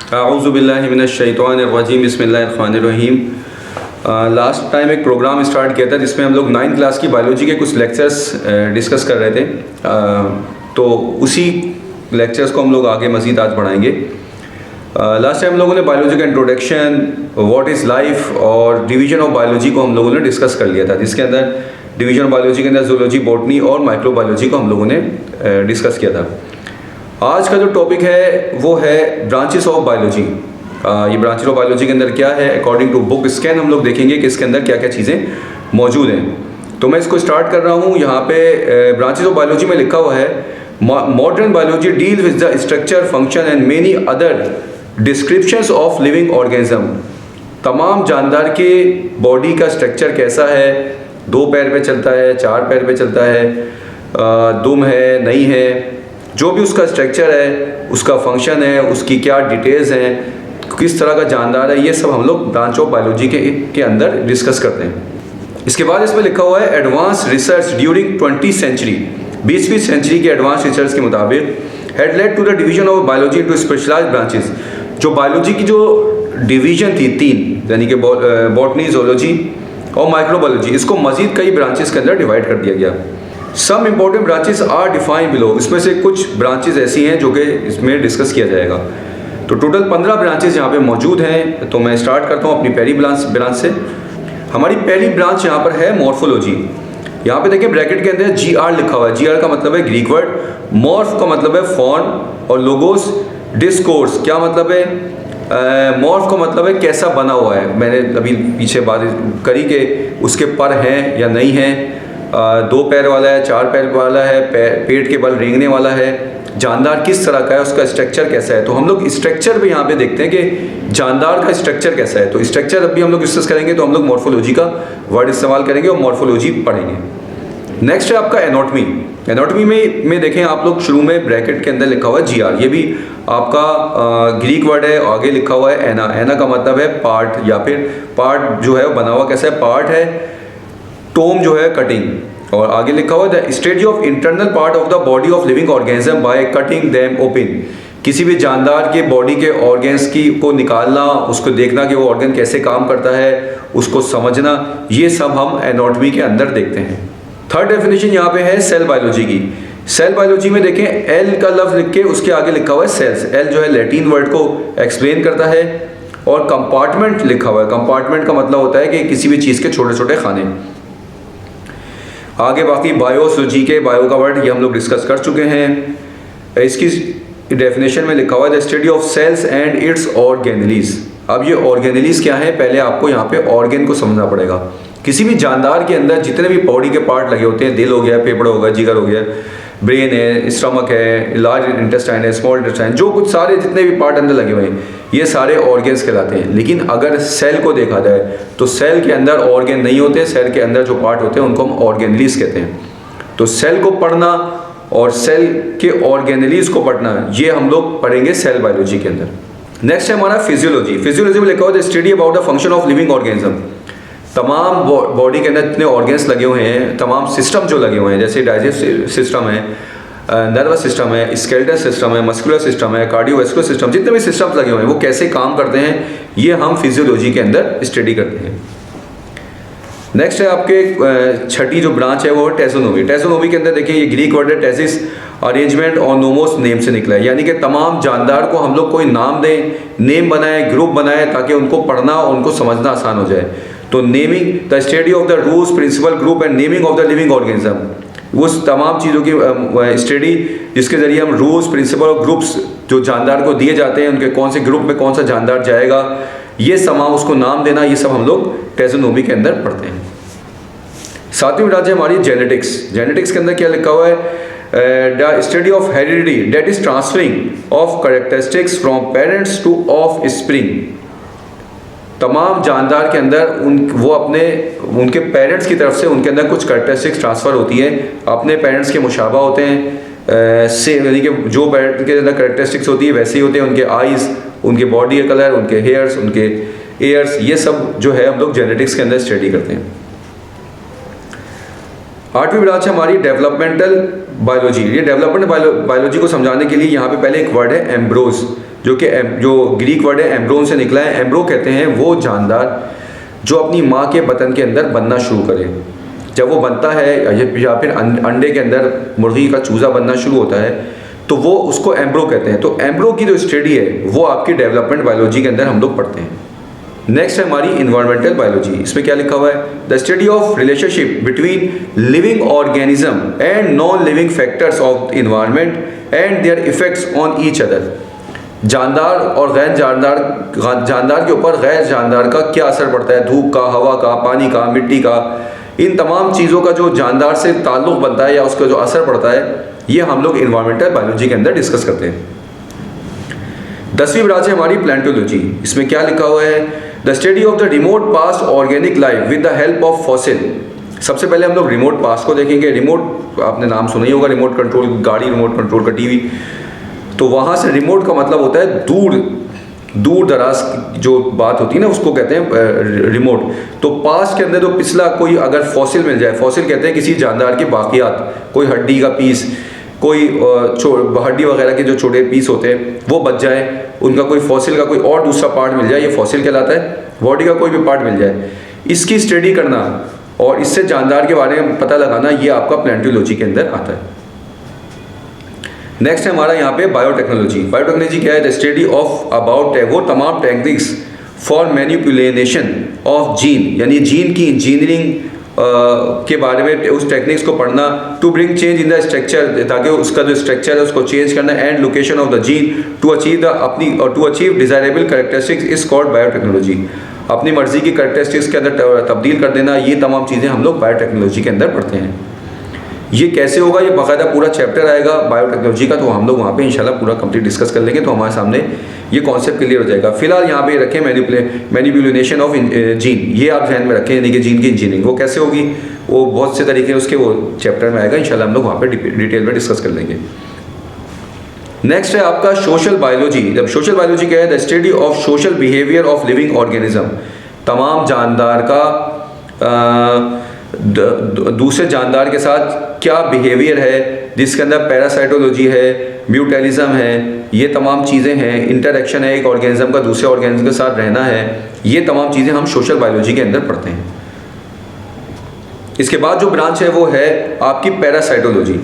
औज़ुबिल्लाहिमिनश्शैतानिर्रजीम बिस्मिल्लाहिर्रहमानिर्रहीम। Last time एक programme start किया था जिसमें हम लोग 9th क्लास की बायोलॉजी के कुछ लेक्चर्स डिस्कस कर रहे थे। तो उसी लेक्चर्स को हम लोग आगे मज़ीद आज बढ़ाएंगे। लास्ट टाइम हम लोगों ने बायोलॉजी का इंट्रोडक्शन, व्हाट इज़ लाइफ और डिवीज़न ऑफ बायोलॉजी को हम लोगों ने डिस्कस कर लिया था, जिसके अंदर डिवीज़न ऑफ बायोलॉजी के अंदर ज़ूलॉजी, बॉटनी और माइक्रोबायोलॉजी को हम लोगों ने डिस्कस किया था। आज का जो टॉपिक है वो है ब्रांचेस ऑफ बायोलॉजी। ये ब्रांचेस ऑफ बायोलॉजी के अंदर क्या है, अकॉर्डिंग टू बुक स्कैन हम लोग देखेंगे कि इसके अंदर क्या क्या चीज़ें मौजूद हैं। तो मैं इसको स्टार्ट कर रहा हूँ। यहाँ पे ब्रांचेस ऑफ बायोलॉजी में लिखा हुआ है, modern biology deal with the structure, function and many other descriptions of living organism. तमाम जानदार के बॉडी का स्ट्रक्चर कैसा है, 2 पैर पे चलता है, 4 पैर पे चलता है, दुम है, नहीं है, जो भी उसका स्ट्रक्चर है, उसका फंक्शन है, उसकी क्या डिटेल्स हैं, किस तरह का जानदार है, ये सब हम लोग ब्रांच ऑफ बायोलॉजी के अंदर डिस्कस करते हैं। इसके बाद इसमें लिखा हुआ है एडवांस रिसर्च ड्यूरिंग 20वीं सेंचुरी, 20वीं सेंचुरी के एडवांस रिसर्च के मुताबिक had led to the division of biology into specialised branches. जो बायोलॉजी की जो डिवीजन थी 3, यानी कि बॉटनी, ज़ूलॉजी और माइक्रोबायोलॉजी, इसको मजीद कई ब्रांचेस के अंदर डिवाइड कर दिया गया। Some important branches are defined below. इसमें से कुछ ब्रांचेस ऐसी हैं जो कि इसमें डिस्कस किया जाएगा। तो टोटल 15 ब्रांचेस यहाँ पे मौजूद हैं। तो मैं स्टार्ट करता हूँ अपनी पहली ब्रांच से। हमारी पहली ब्रांच यहाँ पर है मॉर्फोलॉजी। यहाँ पे देखिए ब्रैकेट के अंदर GR लिखा हुआ है। GR का मतलब है ग्रीक वर्ड, मॉर्फ का मतलब है फॉर्म और लोगोस डिस्कोर्स क्या मतलब है, मॉर्फ का मतलब है कैसा बना हुआ है। मैंने अभी पीछे बात करी कि उसके पर हैं या नहीं हैं, 2 पैर वाला है, 4 पैर वाला है, पेट के बल रेंगने वाला है, जानदार किस तरह का है, उसका स्ट्रक्चर कैसा है। तो हम लोग स्ट्रक्चर पे यहाँ पे देखते हैं कि जानदार का स्ट्रक्चर कैसा है। तो स्ट्रक्चर अभी हम लोग डिस्कस करेंगे, तो हम लोग मॉर्फोलॉजी का वर्ड इस्तेमाल करेंगे और मॉर्फोलॉजी पढ़ेंगे। नेक्स्ट है आपका एनाटॉमी। एनाटॉमी में देखें आप लोग, शुरू में ब्रैकेट के अंदर लिखा हुआ है GR। ये भी आपका ग्रीक वर्ड है। आगे लिखा हुआ है एना। एना का मतलब है पार्ट, या फिर पार्ट जो है बना हुआ कैसा है, पार्ट है। टोम जो है कटिंग। और आगे लिखा हुआ है the study of internal part of the body of living organism by cutting them open. किसी भी जानदार के बॉडी के ऑर्गेन्स को निकालना, उसको देखना कि वो ऑर्गन कैसे काम करता है, उसको समझना, ये सब हम एनाटॉमी के अंदर देखते हैं। थर्ड डेफिनेशन यहाँ पे है सेल बायोलॉजी की। सेल बायोलॉजी में देखें एल का लफ्ज लिख के उसके आगे लिखा हुआ है सेल्स। एल जो है लैटिन वर्ड को एक्सप्लेन करता है। और कंपार्टमेंट लिखा हुआ है। कंपार्टमेंट का मतलब होता है कि किसी भी चीज़ के छोटे छोटे खाने। आगे बाकी बायोलॉजी के बायो का वर्ड ये हम लोग डिस्कस कर चुके हैं। इसकी डेफिनेशन में लिखा हुआ है the study of cells and its organelles. अब ये ऑर्गेनेलीज क्या है, पहले आपको यहाँ पे ऑर्गेन को समझना पड़ेगा। किसी भी जानदार के अंदर जितने भी बॉडी के पार्ट लगे होते हैं, दिल हो गया, फेफड़ा हो गया, जिगर हो गया, ब्रेन है, स्टमक है, लार्ज इंटेस्टाइन है, स्मॉल इंटेस्टाइन, जो कुछ सारे जितने भी पार्ट अंदर लगे हुए हैं, ये सारे ऑर्गेन्स कहलाते हैं। लेकिन अगर सेल को देखा जाए तो सेल के अंदर ऑर्गेन नहीं होते। सेल के अंदर जो पार्ट होते हैं उनको हम ऑर्गेनेलीज कहते हैं। तो सेल को पढ़ना और सेल के ऑर्गेनेलीज को पढ़ना, ये हम लोग पढ़ेंगे सेल बायोलॉजी के अंदर। नेक्स्ट है हमारा फिजियोलॉजी। फिजियोलॉजी में लिखा हुआ है study about the function of living organism. तमाम बॉडी के अंदर जितने ऑर्गेन्स लगे हुए हैं, तमाम सिस्टम जो लगे हुए हैं, जैसे डाइजेस्टिव सिस्टम है, नर्वस सिस्टम है, स्केलेटल सिस्टम है, मस्कुलर सिस्टम है, कार्डियोवैस्कुलर सिस्टम, जितने भी सिस्टम्स लगे हुए हैं वो कैसे काम करते हैं, ये हम फिजियोलॉजी के अंदर स्टडी करते हैं। नेक्स्ट है आपके छठी जो ब्रांच है वो टैक्सोनॉमी। टैक्सोनॉमी के अंदर देखिए ये ग्रीक वर्ड है टैसिस, अरेंजमेंट और नोमोस नेम से निकला है। यानी कि तमाम जानदार को हम लोग कोई नाम दें, नेम बनाए, ग्रुप बनाए, ताकि उनको पढ़ना और उनको समझना आसान हो जाए। तो naming the study of the rules, principle, group and naming of the living organism. उस तमाम चीज़ों की स्टडी जिसके ज़रिए हम रूल्स, प्रिंसिपल और ग्रुप्स जो जानदार को दिए जाते हैं, उनके कौन से ग्रुप में कौन सा जानदार जाएगा, ये समा उसको नाम देना, ये सब हम लोग टैक्सोनॉमी के अंदर पढ़ते हैं। 7वीं ब्रांच है हमारी जेनेटिक्स। जेनेटिक्स के अंदर क्या लिखा हुआ है, the study of heredity that is transferring of characteristics from parents two of spring. तमाम जानदार के अंदर वो अपने उनके पेरेंट्स की तरफ से उनके अंदर कुछ कैरेक्टरिस्टिक्स ट्रांसफ़र होती है, अपने पेरेंट्स के मुशाबा होते हैं। सेम यानी कि जो पेरेंट्स के अंदर कैरेक्टरिस्टिक्स होती है वैसे ही होते हैं। उनके आइज़, उनके बॉडी का कलर, उनके हेयर्स, उनके एयर्स, ये सब जो है हम लोग जेनेटिक्स के अंदर स्टडी करते हैं। 8वीं ब्रांच है हमारी डेवलपमेंटल बायोलॉजी। ये डेवलपमेंट बायोलॉजी को समझाने के लिए यहाँ पे पहले एक वर्ड है एम्ब्रोज, जो ग्रीक वर्ड है एम्ब्रोन से निकला है। एम्ब्रो कहते हैं वो जानदार जो अपनी माँ के बतन के अंदर बनना शुरू करे। जब वो बनता है या फिर अंडे के अंदर मुर्गी का चूज़ा बनना शुरू होता है तो वो उसको एम्ब्रो कहते हैं। तो एम्ब्रो की जो स्टडी है वो आपकी डेवलपमेंट बायोलॉजी के अंदर हम लोग पढ़ते हैं। नेक्स्ट है हमारी इन्वायरमेंटल बायोलॉजी। इसमें क्या लिखा हुआ है? The study of relationship between living organism and non living factors of environment and there effects on each other. जानदार और गैर जानदार के ऊपर गैर जानदार का क्या असर पड़ता है, धूप का, हवा का, पानी का, मिट्टी का, इन तमाम चीज़ों का जो जानदार से ताल्लुक़ बनता है या उसका जो असर पड़ता है, ये हम लोग इन्वायरमेंटल बायोलॉजी के अंदर डिस्कस करते हैं। 10वीं ब्रांच है हमारी प्लांटोलॉजी। इसमें क्या लिखा हुआ है? The study of the remote past organic life with the help of fossil. सबसे पहले हम लोग रिमोट पास्ट को देखेंगे। रिमोट आपने नाम सुना ही होगा, रिमोट कंट्रोल गाड़ी, रिमोट कंट्रोल का टीवी। तो वहाँ से रिमोट का मतलब होता है दूर दराज जो बात होती है ना, उसको कहते हैं रिमोट। तो पास्ट के अंदर तो पिछला कोई अगर फॉसिल मिल जाए, फॉसिल कहते हैं किसी जानदार के बाकियात, कोई हड्डी का पीस, कोई हड्डी वगैरह के जो छोटे पीस होते हैं वो बच जाए, उनका कोई फॉसिल का कोई और दूसरा पार्ट मिल जाए, ये फॉसिल कहलाता है। बॉडी का कोई भी पार्ट मिल जाए, इसकी स्टडी करना और इससे जानदार के बारे में पता लगाना, ये आपका प्लांटोलॉजी के अंदर आता है। नेक्स्ट है हमारा यहाँ पे बायोटेक्नोलॉजी। बायोटेक्नोलॉजी क्या है? द स्टडी ऑफ अबाउट वो तमाम techniques for manipulation of gene, यानी जीन की इंजीनियरिंग के बारे में उस टेक्निक्स को पढ़ना। To bring change in the structure, ताकि उसका जो स्ट्रक्चर है उसको चेंज करना। And location of the gene to achieve desirable characteristics is called biotechnology. अपनी मर्जी की कैरेक्टरिस्टिक्स के अंदर तब्दील कर देना, ये तमाम चीज़ें हम लोग बायोटेक्नोलॉजी के अंदर पढ़ते हैं। ये कैसे होगा? ये बाकायदा पूरा चैप्टर आएगा बायोटेक्नोलॉजी का, तो हम लोग वहाँ पे इंशाल्लाह पूरा कंप्लीट डिस्कस कर लेंगे, तो हमारे सामने ये कॉन्सेप्ट क्लियर हो जाएगा। फिलहाल यहाँ पे रखें मैनिपुलेशन ऑफ जीन, ये आप ध्यान में रखें, यानी कि जीन की इंजीनियरिंग वो कैसे होगी, वो बहुत से तरीके उसके वो चैप्टर में आएगा, इंशाल्लाह हम लोग वहाँ पे डिटेल में डिस्कस कर लेंगे। नेक्स्ट है आपका सोशल बायोलॉजी। जब सोशल बायोलॉजी क्या है? The study of social behaviour of living organism. तमाम जानदार का दूसरे जानदार के साथ क्या बिहेवियर है, जिसके अंदर पैरासाइटोलॉजी है, म्यूटेलिज्म है, ये तमाम चीज़ें हैं। इंटरेक्शन है एक ऑर्गेनिज्म का दूसरे ऑर्गेनिज्म के साथ रहना है, ये तमाम चीज़ें हम सोशल बायोलॉजी के अंदर पढ़ते हैं। इसके बाद जो ब्रांच है वो है आपकी पैरासाइटोलॉजी।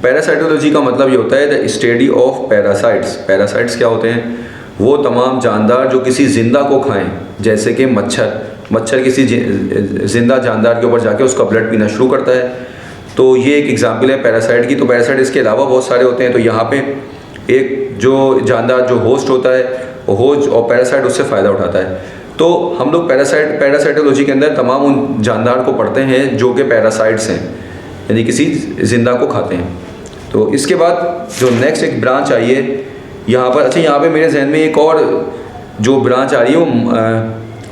पैरासाइटोलॉजी का मतलब ये होता है the study of parasites. Parasites क्या होते हैं? वो तमाम जानदार जो किसी जिंदा को खाएं, जैसे कि मच्छर किसी जिंदा जानदार के ऊपर जाके उसका ब्लड पीना शुरू करता है, तो ये एक एग्जाम्पल है पैरासाइट की। तो पैरासाइट इसके अलावा बहुत सारे होते हैं। तो यहाँ पे एक जो जानदार जो होस्ट होता है, होस्ट और पैरासाइट उससे फ़ायदा उठाता है। तो हम लोग पैरासाइटोलॉजी के अंदर तमाम उन जानदार को पढ़ते हैं जो कि पैरासाइट्स हैं, यानी किसी जिंदा को खाते हैं। तो इसके बाद जो नेक्स्ट एक ब्रांच आई है यहाँ पर, अच्छा यहाँ पे मेरे जहन में एक और जो ब्रांच आ रही है वो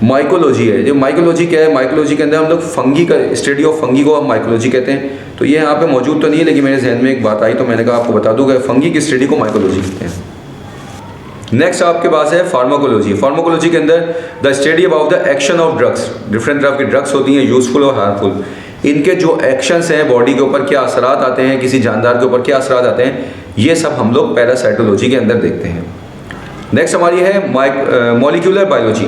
माइकोलॉजी है। जो माइकोलॉजी क्या है? माइकोलॉजी के अंदर हम लोग फंगी का स्टडी ऑफ फंगी को हम माइकोलॉजी कहते हैं। तो ये यहाँ पे मौजूद तो नहीं है, लेकिन मेरे जहन में एक बात आई तो मैंने कहा आपको बता दूंगा, फंगी की स्टडी को माइकोलॉजी कहते हैं। नेक्स्ट आपके पास है फार्माकोलॉजी। फार्माकोलॉजी के अंदर the study about the action of drugs. Different तरह की ड्रग्स होती हैं, यूजफुल और हार्मफुल। इनके जो एक्शंस हैं बॉडी के ऊपर, क्या असरात आते हैं, किसी जानदार के ऊपर क्या असरात आते हैं, ये सब हम लोग पैरासाइटोलॉजी के अंदर देखते हैं। नेक्स्ट हमारी है मॉलिक्यूलर बायोलॉजी।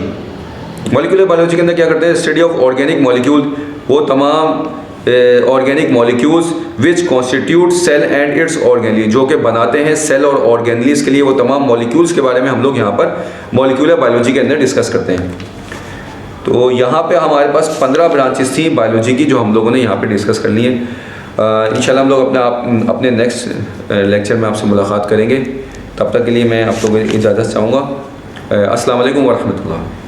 मॉलिक्यूलर बायोलॉजी के अंदर क्या करते हैं? Study of organic molecule. वो तमाम organic molecules which constitute cell and its organelle, जो कि बनाते हैं सेल और ऑर्गेनलीज के लिए, वो तमाम मॉलिक्यूल्स के बारे में हम लोग यहाँ पर मॉलिक्यूलर बायोलॉजी के अंदर डिस्कस करते हैं। तो यहाँ पे हमारे पास 15 ब्रांचेस थी बायोलॉजी की जो हम लोगों ने यहाँ पे डिस्कस कर ली हैं। इंशाल्लाह हम लोग अपने नेक्स्ट लेक्चर में आपसे मुलाकात करेंगे। तब तक के लिए मैं आप लोगों को इजाज़त चाहूँगा। अस्सलाम वालेकुम व रहमतुल्लाह।